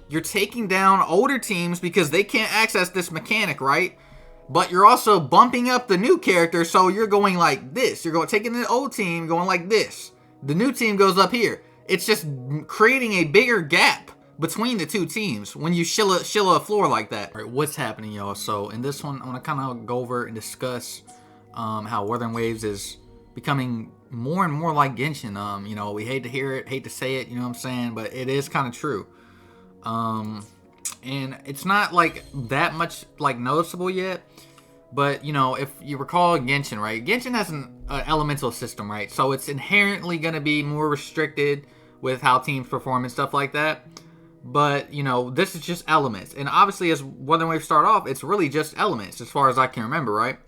you're taking down older teams because they can't access this mechanic, right? But you're also bumping up the new character, so you're going like this. You're taking the old team, going like this. The new team goes up here. It's just creating a bigger gap between the two teams when you shill a floor like that. All right, what's happening, y'all? So in this one, I'm gonna kind of go over and discuss how Wuthering Waves is becoming more and more like Genshin. You know, we hate to hear it, hate to say it, you know what I'm saying, but it is kind of true. And it's not like that much like noticeable yet, but you know, if you recall Genshin, right? Genshin has an elemental system, right? So it's inherently going to be more restricted with how teams perform and stuff like that. But you know, this is just elements, and obviously as Wuthering Waves start off, it's really just elements as far as I can remember, right?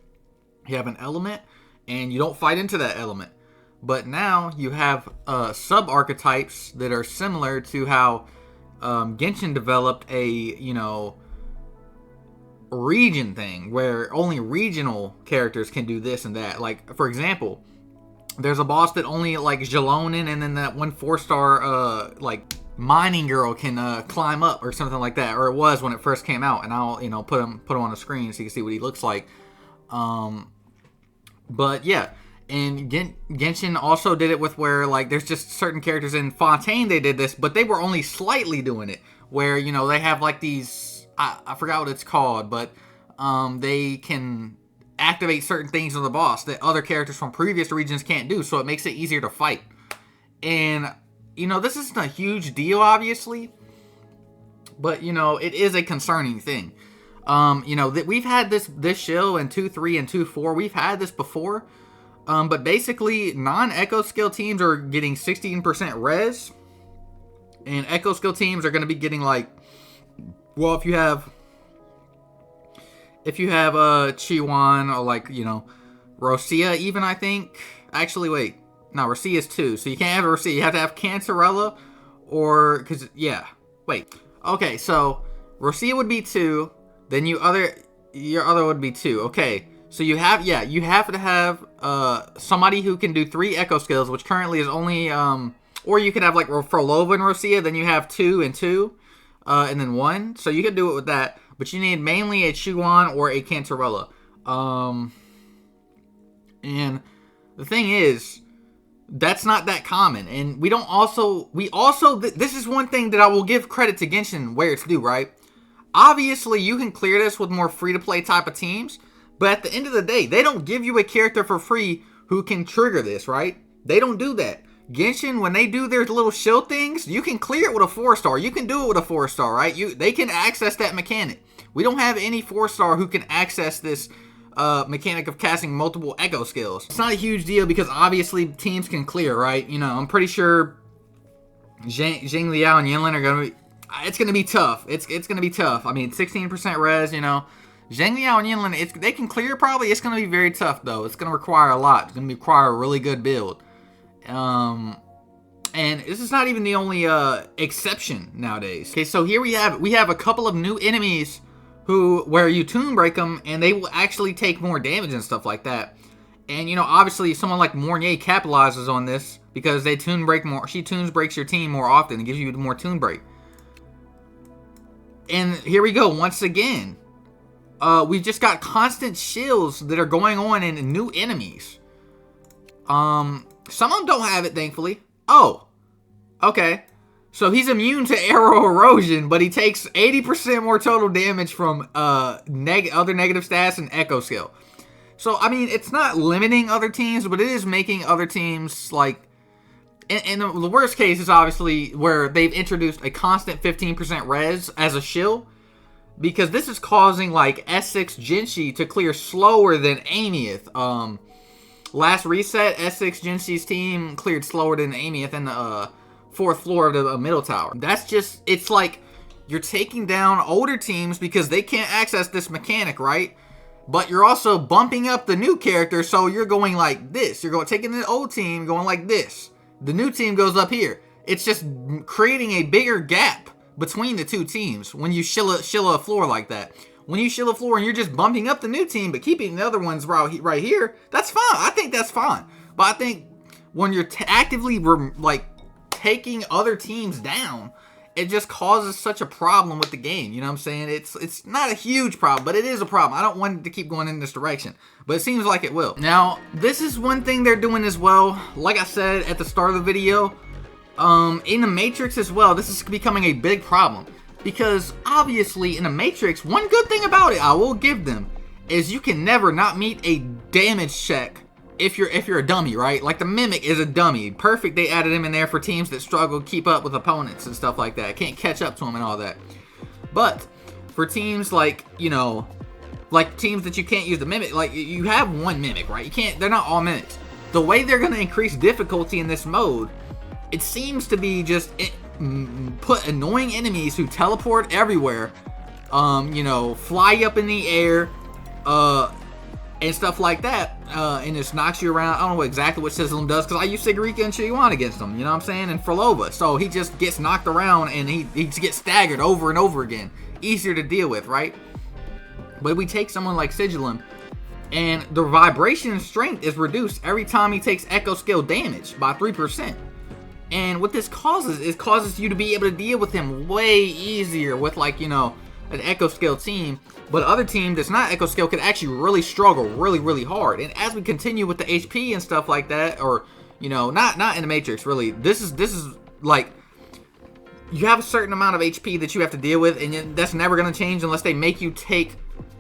You have an element and you don't fight into that element. But now you have sub-archetypes that are similar to how Genshin developed a, you know, region thing where only regional characters can do this and that. Like, for example, there's a boss that only, like, Jalonin and then that one 4-star, like, mining girl can climb up or something like that. Or it was when it first came out. And I'll, you know, put him on the screen so you can see what he looks like. But, yeah. And Genshin also did it with where, like, there's just certain characters in Fontaine they did this, but they were only slightly doing it. Where, you know, they have, like, these, I forgot what it's called, but they can activate certain things on the boss that other characters from previous regions can't do, so it makes it easier to fight. And, you know, this isn't a huge deal, obviously, but, you know, it is a concerning thing. You know, we've had this shill in 2.3 and 2.4, we've had this before. But basically, non-Echo skill teams are getting 16% res. And Echo skill teams are going to be getting like... Well, if you have Chiwan or like, you know, Rosia even, I think. Actually, wait. No, Rosia is 2. So you can't have Rosia. You have to have Cancerella or... Because, yeah. Wait. Okay, so Rosia would be 2. Then your other would be 2. Okay. So you have to have somebody who can do 3 Echo skills, which currently is only, or you could have like for Lova and Rosia, then you have 2 and 2, and then 1. So you can do it with that, but you need mainly a Chuan or a Cantarella. And the thing is, that's not that common, and this is one thing that I will give credit to Genshin where it's due, right? Obviously, you can clear this with more free-to-play type of teams. But at the end of the day, they don't give you a character for free who can trigger this, right? They don't do that. Genshin, when they do their little shield things, you can clear it with a 4-star. You can do it with a 4-star, right? They can access that mechanic. We don't have any 4-star who can access this mechanic of casting multiple Echo skills. It's not a huge deal because obviously teams can clear, right? You know, I'm pretty sure Zheng Liao and Yinlin are going to be... It's going to be tough. It's going to be tough. I mean, 16% res, you know... Zheng Liao and Yinlin, they can clear probably. It's going to be very tough, though. It's going to require a lot. It's going to require a really good build. And this is not even the only exception nowadays. Okay, so here we have a couple of new enemies where you toon break them, and they will actually take more damage and stuff like that. And, you know, obviously, someone like Mornier capitalizes on this because they toon break more. She toons breaks your team more often and gives you more toon break. And here we go, once again. We've just got constant shills that are going on in new enemies. Some of them don't have it, thankfully. Oh, okay. So he's immune to arrow erosion, but he takes 80% more total damage from other negative stats and Echo skill. So, I mean, it's not limiting other teams, but it is making other teams, like... And the worst case is obviously where they've introduced a constant 15% res as a shill. Because this is causing, like, S6 Jinshi to clear slower than Amieth. Last reset, S6 Jinshi's team cleared slower than Amieth in the 4th floor of the middle tower. That's just, it's like, you're taking down older teams because they can't access this mechanic, right? But you're also bumping up the new character, so you're going like this. You're taking the old team, going like this. The new team goes up here. It's just creating a bigger gap between the two teams when you shill a floor like that. When you shill a floor and you're just bumping up the new team but keeping the other ones right here, that's fine. I think that's fine. But I think when you're actively like taking other teams down it just causes such a problem with the game. You know what I'm saying? It's not a huge problem, but it is a problem. I don't want it to keep going in this direction, but it seems like it will. Now, this is one thing they're doing as well. Like I said at the start of the video, in the Matrix as well, this is becoming a big problem. Because obviously in the Matrix, one good thing about it, I will give them, is you can never not meet a damage check if you're a dummy, right? Like the Mimic is a dummy. Perfect, they added him in there for teams that struggle to keep up with opponents and stuff like that. Can't catch up to them and all that. But for teams like, you know, like teams that you can't use the Mimic, like you have one Mimic, right? You can't, they're not all Mimics. The way they're going to increase difficulty in this mode, it seems to be just put annoying enemies who teleport everywhere, you know, fly up in the air, and stuff like that, and just knocks you around. I don't know exactly what Sizzlem does, because I use Sigurika and Chihuahua against him, you know what I'm saying, and Frolova, so he just gets knocked around, and he gets staggered over and over again. Easier to deal with, right? But we take someone like Sigilum, and the vibration strength is reduced every time he takes Echo Skill damage by 3%. And what this causes is you to be able to deal with him way easier with, like, you know, an Echo Skill team. But other team that's not Echo Skill could actually really struggle really hard. And as we continue with the HP and stuff like that, or, you know, not in the Matrix really, this is like, you have a certain amount of HP that you have to deal with, and that's never going to change unless they make you take,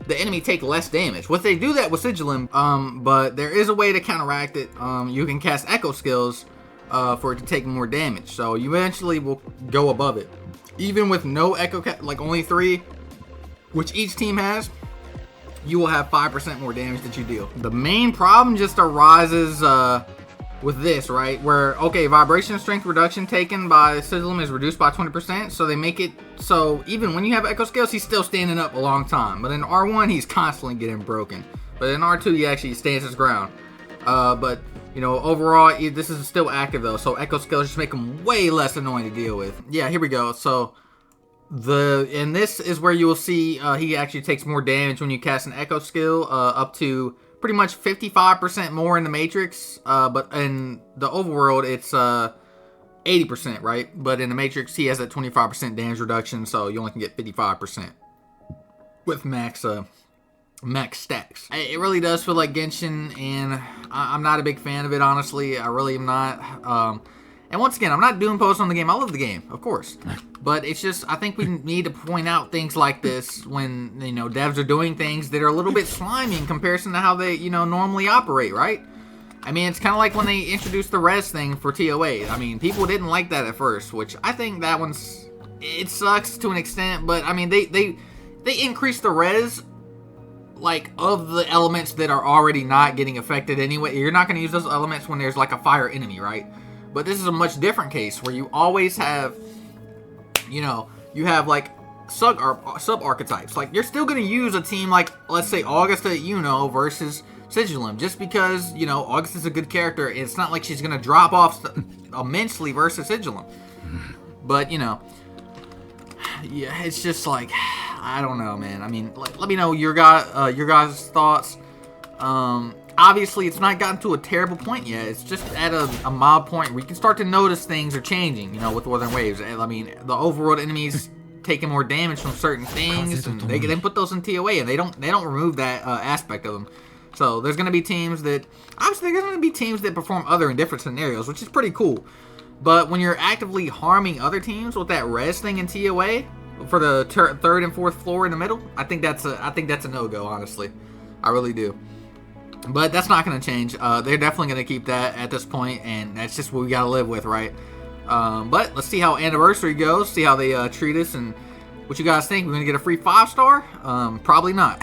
the enemy take less damage. What they do that with Sigilum, but there is a way to counteract it. You can cast Echo Skills for it to take more damage, so you eventually will go above it. Even with no Echo, like only 3, which each team has, you will have 5% more damage that you deal. The main problem just arises with this, right? Where, okay, vibration strength reduction taken by Sigilum is reduced by 20%, so they make it so even when you have Echo Scales, he's still standing up a long time. But in R1, he's constantly getting broken. But in R2, he actually stands his ground. But, you know, overall, this is still active though, so Echo Scales just make him way less annoying to deal with. Yeah, here we go. So, and this is where you will see he actually takes more damage when you cast an Echo Skill, up to pretty much 55% more in the Matrix, but in the overworld it's 80%, right? But in the Matrix he has that 25% damage reduction, so you only can get 55% with max stacks. It really does feel like Genshin, and I'm not a big fan of it, honestly. I really am not. And once again, I'm not doing posts on the game. I love the game, of course. But it's just, I think we need to point out things like this when, you know, devs are doing things that are a little bit slimy in comparison to how they, you know, normally operate, right? I mean, it's kind of like when they introduced the res thing for TOA. I mean, people didn't like that at first, which I think that one's, it sucks to an extent, but I mean, they increased the res, like, of the elements that are already not getting affected anyway. You're not going to use those elements when there's like a fire enemy, right? But this is a much different case where you always have, you know, you have like sub-archetypes. Like, you're still going to use a team like, let's say, Augusta, Yuno versus Sigilum. Just because, you know, Augusta is a good character, it's not like she's going to drop off immensely versus Sigilum. But, you know, yeah, it's just like, I don't know, man. I mean, let me know your guys' thoughts. Obviously, it's not gotten to a terrible point yet. It's just at a mild point where you can start to notice things are changing, you know, with Wuthering Waves. I mean, the overworld enemies taking more damage from certain things, and they put those in TOA, and they don't remove that aspect of them. So there's going to be teams that, obviously, there's going to be teams that perform other in different scenarios, which is pretty cool. But when you're actively harming other teams with that res thing in TOA for the third and fourth floor in the middle, I think that's a no-go, honestly. I really do. But that's not going to change. They're definitely going to keep that at this point, and that's just what we got to live with, right? But let's see how Anniversary goes, see how they treat us, and what you guys think. We're going to get a free 5-star? Probably not.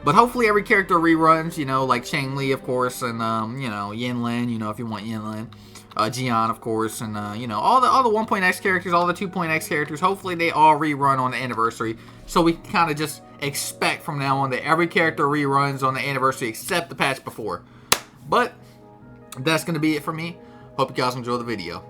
But hopefully every character reruns, you know, like Chang Li, of course, and, you know, Yin Lin, you know, if you want Yin Lin. Jian, of course, and, you know, all the 1.x characters, all the 2.x characters, hopefully they all rerun on the Anniversary, so we kind of just expect from now on that every character reruns on the Anniversary except the patch before. But that's going to be it for me. Hope you guys enjoy the video.